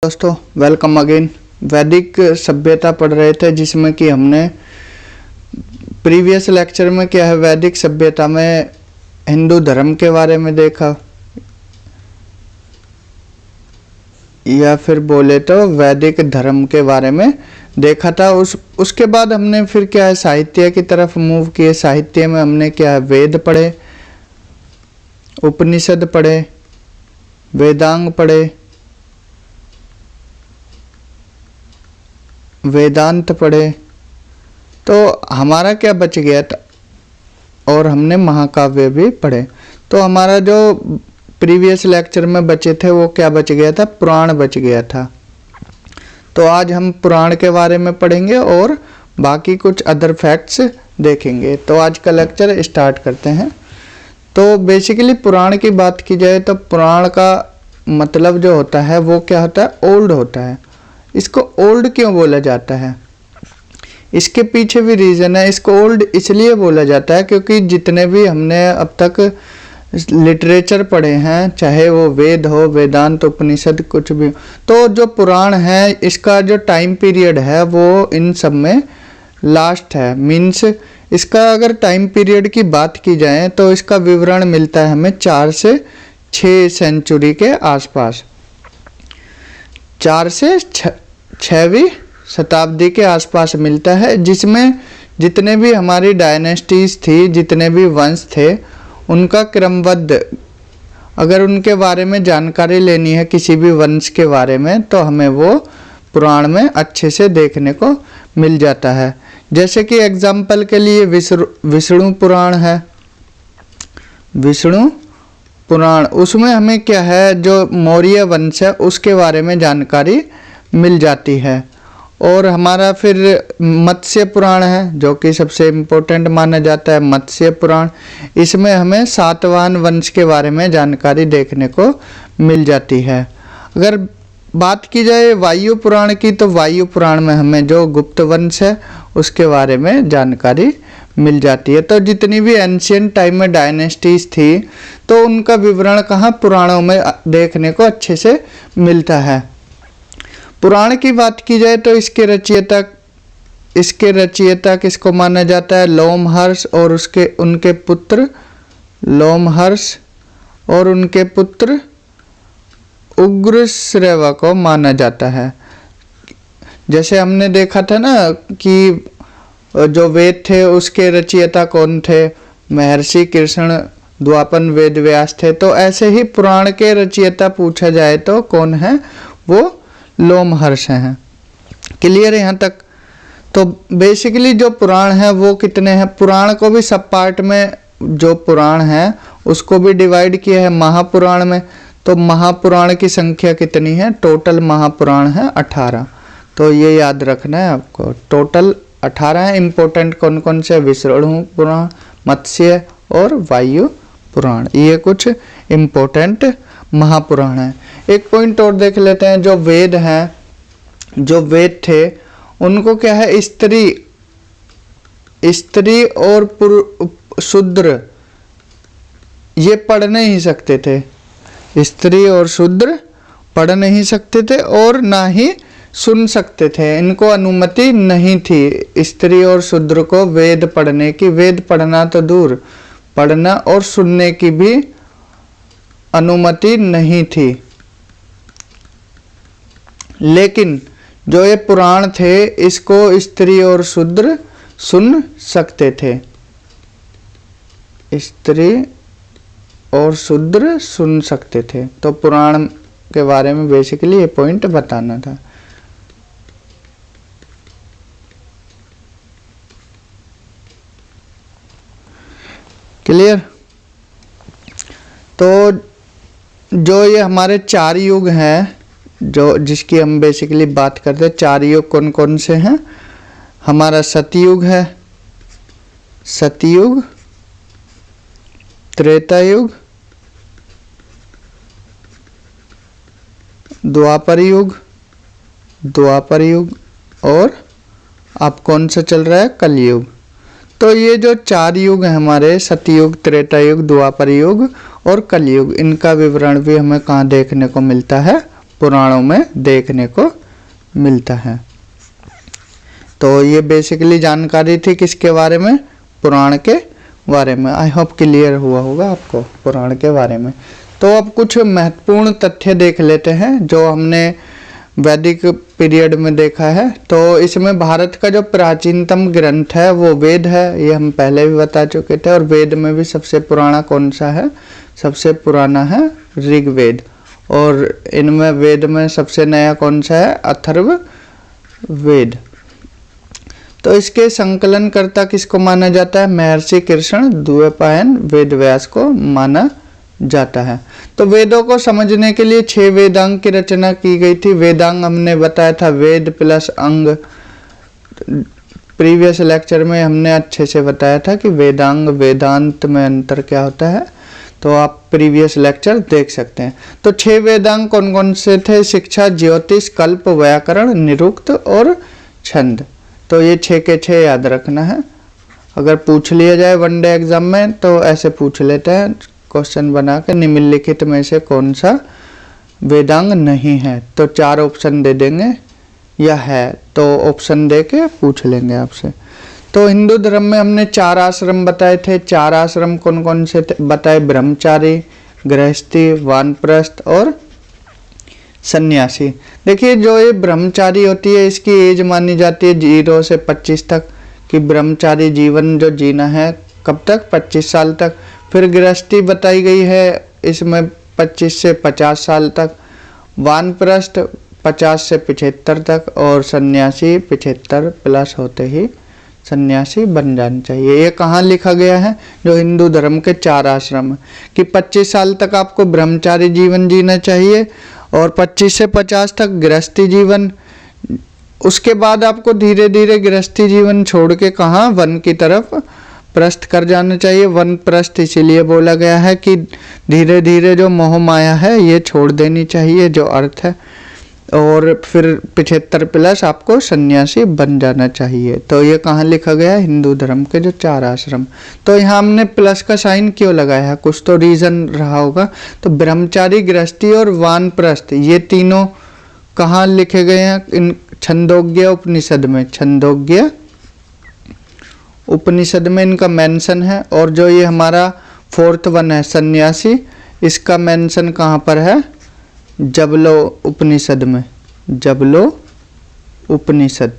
दोस्तों, welcome again. वैदिक सभ्यता पढ़ रहे थे जिसमें कि हमने प्रीवियस लेक्चर में क्या है, वैदिक सभ्यता में हिंदू धर्म के बारे में देखा, या फिर बोले तो वैदिक धर्म के बारे में देखा था। उसके बाद हमने फिर क्या है, साहित्य की तरफ मूव किए। साहित्य में हमने क्या है, वेद पढ़े, उपनिषद पढ़े, वेदांग पढ़े, वेदांत पढ़े। तो हमारा क्या बच गया था, और हमने महाकाव्य भी पढ़े। तो हमारा जो प्रीवियस लेक्चर में बचे थे वो क्या बच गया था, पुराण बच गया था। तो आज हम पुराण के बारे में पढ़ेंगे और बाकी कुछ अदर फैक्ट्स देखेंगे। तो आज का लेक्चर स्टार्ट करते हैं। तो बेसिकली पुराण की बात की जाए तो पुराण का मतलब जो होता है वो क्या होता है, ओल्ड होता है। इसको ओल्ड क्यों बोला जाता है, इसके पीछे भी रीज़न है। इसको ओल्ड इसलिए बोला जाता है क्योंकि जितने भी हमने अब तक लिटरेचर पढ़े हैं, चाहे वो वेद हो, वेदांत, उपनिषद, कुछ भी, तो जो पुराण है इसका जो टाइम पीरियड है वो इन सब में लास्ट है। मीन्स इसका अगर टाइम पीरियड की बात की जाए तो इसका विवरण मिलता है हमें 4 से 6 सेंचुरी के आसपास, 4 से 6वीं शताब्दी के आसपास मिलता है, जिसमें जितने भी हमारी डायनेस्टीज थी, जितने भी वंश थे, उनका क्रमबद्ध, अगर उनके बारे में जानकारी लेनी है किसी भी वंश के बारे में, तो हमें वो पुराण में अच्छे से देखने को मिल जाता है। जैसे कि एग्जाम्पल के लिए विष्णु पुराण है, विष्णु पुराण, उसमें हमें क्या है, जो मौर्य वंश है उसके बारे में जानकारी मिल जाती है। और हमारा फिर मत्स्य पुराण है जो कि सबसे इम्पोर्टेंट माना जाता है, मत्स्य पुराण। इसमें हमें सातवाहन वंश के बारे में जानकारी देखने को मिल जाती है। अगर बात की जाए वायु पुराण की, तो वायु पुराण में हमें जो गुप्त वंश है उसके बारे में जानकारी मिल जाती है। तो जितनी भी एंशियंट टाइम में डायनेस्टीज थी तो उनका विवरण कहाँ, पुराणों में देखने को अच्छे से मिलता है। पुराण की बात की जाए तो इसके रचयिता किसको माना जाता है, लोमहर्ष और उनके पुत्र, लोमहर्ष और उनके पुत्र उग्रश्रवा को माना जाता है। जैसे हमने देखा था ना कि जो वेद थे उसके रचयिता कौन थे, महर्षि कृष्ण द्वापर वेद व्यास थे। तो ऐसे ही पुराण के रचयिता पूछा जाए तो कौन है, वो लोमहर्ष हैं। क्लियर है यहाँ तक। तो बेसिकली जो पुराण है वो कितने हैं, पुराण को भी सब पार्ट में, जो पुराण है उसको भी डिवाइड किया है महापुराण में। तो महापुराण की संख्या कितनी है, टोटल महापुराण है 18। तो ये याद रखना है आपको, टोटल 18 है। इम्पोर्टेंट कौन कौन से, विष्णु पुराण, मत्स्य और वायु पुराण, ये कुछ इम्पोर्टेंट महापुराण है। एक पॉइंट और देख लेते हैं, जो वेद हैं, जो वेद थे उनको क्या है, स्त्री और शूद्र ये पढ़ नहीं सकते थे। स्त्री और शूद्र पढ़ नहीं सकते थे और ना ही सुन सकते थे, इनको अनुमति नहीं थी स्त्री और शूद्र को वेद पढ़ने की। वेद पढ़ना तो दूर, पढ़ना और सुनने की भी अनुमति नहीं थी। लेकिन जो ये पुराण थे इसको स्त्री और शूद्र सुन सकते थे, स्त्री और शूद्र सुन सकते थे। तो पुराण के बारे में बेसिकली ये पॉइंट बताना था। क्लियर। तो जो ये हमारे 4 युग हैं, जो जिसकी हम बेसिकली बात करते हैं, 4 युग कौन कौन से हैं, हमारा सतयुग है, सतयुग, त्रेता युग, द्वापर युग, द्वापर युग, और अब कौन सा चल रहा है, कलयुग। तो ये जो 4 युग हैं हमारे, सतयुग, त्रेता युग, द्वापर युग और कलयुग, इनका विवरण भी हमें कहाँ देखने को मिलता है, पुराणों में देखने को मिलता है। तो ये बेसिकली जानकारी थी किसके बारे में, पुराण के बारे में। आई होप क्लियर हुआ होगा आपको पुराण के बारे में। तो अब कुछ महत्वपूर्ण तथ्य देख लेते हैं जो हमने वैदिक पीरियड में देखा है। तो इसमें भारत का जो प्राचीनतम ग्रंथ है वो वेद है, ये हम पहले भी बता चुके थे। और वेद में भी सबसे पुराना कौन सा है, सबसे पुराना है ऋग्वेद। और इनमें वेद में सबसे नया कौन सा है, अथर्ववेद। तो इसके संकलनकर्ता किसको माना जाता है, महर्षि कृष्ण द्वैपायन वेद व्यास को माना जाता है। तो वेदों को समझने के लिए 6 वेदांग की रचना की गई थी। वेदांग हमने बताया था वेद प्लस अंग, प्रीवियस लेक्चर में हमने अच्छे से बताया था कि वेदांग वेदांत में अंतर क्या होता है, तो आप प्रीवियस लेक्चर देख सकते हैं। तो 6 वेदांग कौन कौन से थे, शिक्षा, ज्योतिष, कल्प, व्याकरण, निरुक्त और छंद। तो ये 6 के 6 याद रखना है। अगर पूछ लिया जाए वनडे एग्जाम में तो ऐसे पूछ लेते हैं क्वेश्चन बना के, निम्नलिखित में से कौन सा वेदांग नहीं है, तो 4 ऑप्शन दे देंगे, या है तो ऑप्शन दे के पूछ लेंगे आपसे। तो हिंदू धर्म में हमने 4 आश्रम बताए थे। 4 आश्रम कौन कौन से बताए, ब्रह्मचारी, गृहस्थी, वानप्रस्थ और सन्यासी। देखिए जो ये ब्रह्मचारी होती है इसकी एज मानी जाती है 0 से 25 तक, कि ब्रह्मचारी जीवन जो जीना है कब तक, 25 साल तक। फिर गृहस्थी बताई गई है इसमें 25 से 50 साल तक, वानप्रस्थ 50 से 75 तक, और सन्यासी 75 प्लस होते ही सन्यासी बन जाना चाहिए। ये कहाँ लिखा गया है, जो हिंदू धर्म के 4 आश्रम है, कि 25 साल तक आपको ब्रह्मचारी जीवन जीना चाहिए और 25 से 50 तक गृहस्थी जीवन। उसके बाद आपको धीरे धीरे गृहस्थी जीवन छोड़ के कहाँ, वन की तरफ प्रस्थ कर जाना चाहिए। वन प्रस्थ इसीलिए बोला गया है कि धीरे धीरे जो मोह माया है ये छोड़ देनी चाहिए, जो अर्थ है। और फिर 75 प्लस आपको सन्यासी बन जाना चाहिए। तो ये कहाँ लिखा गया है, हिंदू धर्म के जो 4 आश्रम। तो यहाँ हमने प्लस का साइन क्यों लगाया है, कुछ तो रीजन रहा होगा। तो ब्रह्मचारी, गृहस्थी और वानप्रस्थ ये तीनों कहाँ लिखे गए हैं, इन छंदोग्य उपनिषद में। छंदोग्य उपनिषद में इनका मेंशन है। और जो ये हमारा 4th वन है सन्यासी, इसका मेंशन कहाँ पर है, जबलो उपनिषद में। जबलो उपनिषद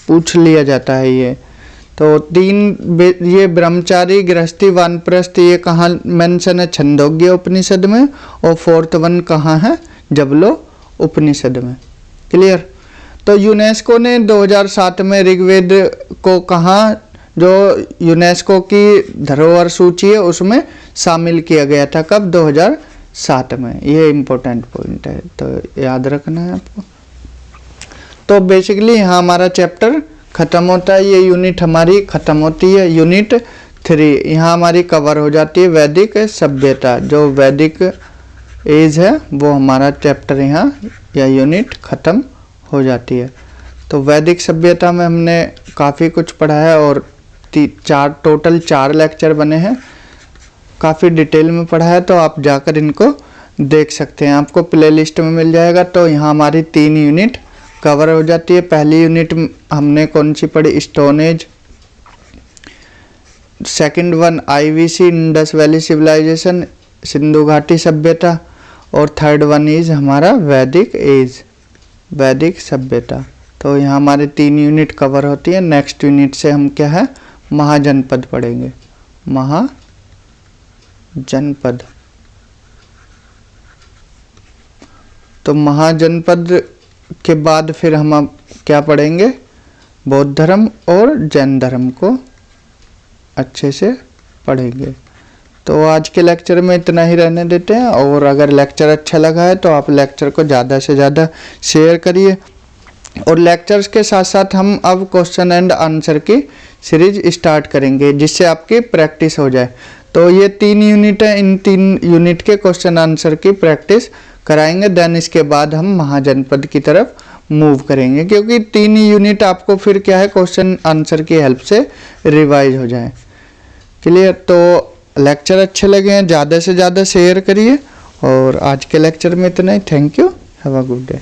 पूछ लिया जाता है ये। तो 3 ये ब्रह्मचारी, गृहस्थी, वानप्रस्थ ये कहाँ मेंशन है, छंदोग्य उपनिषद में। और 4th वन कहाँ है, जबलो उपनिषद में। क्लियर। तो यूनेस्को ने 2007 में ऋग्वेद को कहाँ, जो यूनेस्को की धरोहर सूची है उसमें शामिल किया गया था। कब, 2007 में। ये इम्पोर्टेंट पॉइंट है, तो याद रखना है आपको। तो बेसिकली यहाँ हमारा चैप्टर खत्म होता है, ये यूनिट हमारी खत्म होती है। यूनिट 3 यहाँ हमारी कवर हो जाती है, वैदिक सभ्यता। जो वैदिक एज है वो हमारा चैप्टर यहाँ या यूनिट खत्म हो जाती है। तो वैदिक सभ्यता में हमने काफ़ी कुछ पढ़ा है और टोटल 4 लेक्चर बने हैं, काफ़ी डिटेल में पढ़ा है। तो आप जाकर इनको देख सकते हैं, आपको प्लेलिस्ट में मिल जाएगा। तो यहाँ हमारी 3 यूनिट कवर हो जाती है। पहली यूनिट हमने कौन सी पढ़ी, stone age. Second one IVC, Indus valley civilization, Sindhu घाटी सभ्यता। और थर्ड वन इज हमारा वैदिक एज, वैदिक सभ्यता। तो यहाँ हमारे 3 यूनिट कवर होती है। नेक्स्ट यूनिट से हम क्या है, महाजनपद पढ़ेंगे। महाजनपद। तो महाजनपद के बाद फिर हम क्या पढ़ेंगे, बौद्ध धर्म और जैन धर्म को अच्छे से पढ़ेंगे। तो आज के लेक्चर में इतना ही रहने देते हैं। और अगर लेक्चर अच्छा लगा है तो आप लेक्चर को ज़्यादा से ज़्यादा शेयर करिए। और लेक्चर्स के साथ साथ हम अब क्वेश्चन एंड आंसर की सीरीज स्टार्ट करेंगे, जिससे आपकी प्रैक्टिस हो जाए। तो ये 3 यूनिट है, इन 3 यूनिट के क्वेश्चन आंसर की प्रैक्टिस कराएंगे। देन इसके बाद हम महाजनपद की तरफ मूव करेंगे, क्योंकि 3 यूनिट आपको फिर क्या है, क्वेश्चन आंसर की हेल्प से रिवाइज हो जाए। क्लियर। तो लेक्चर अच्छे लगे हैं ज़्यादा से ज़्यादा शेयर करिए और आज के लेक्चर में इतना ही। Thank you, have a good day.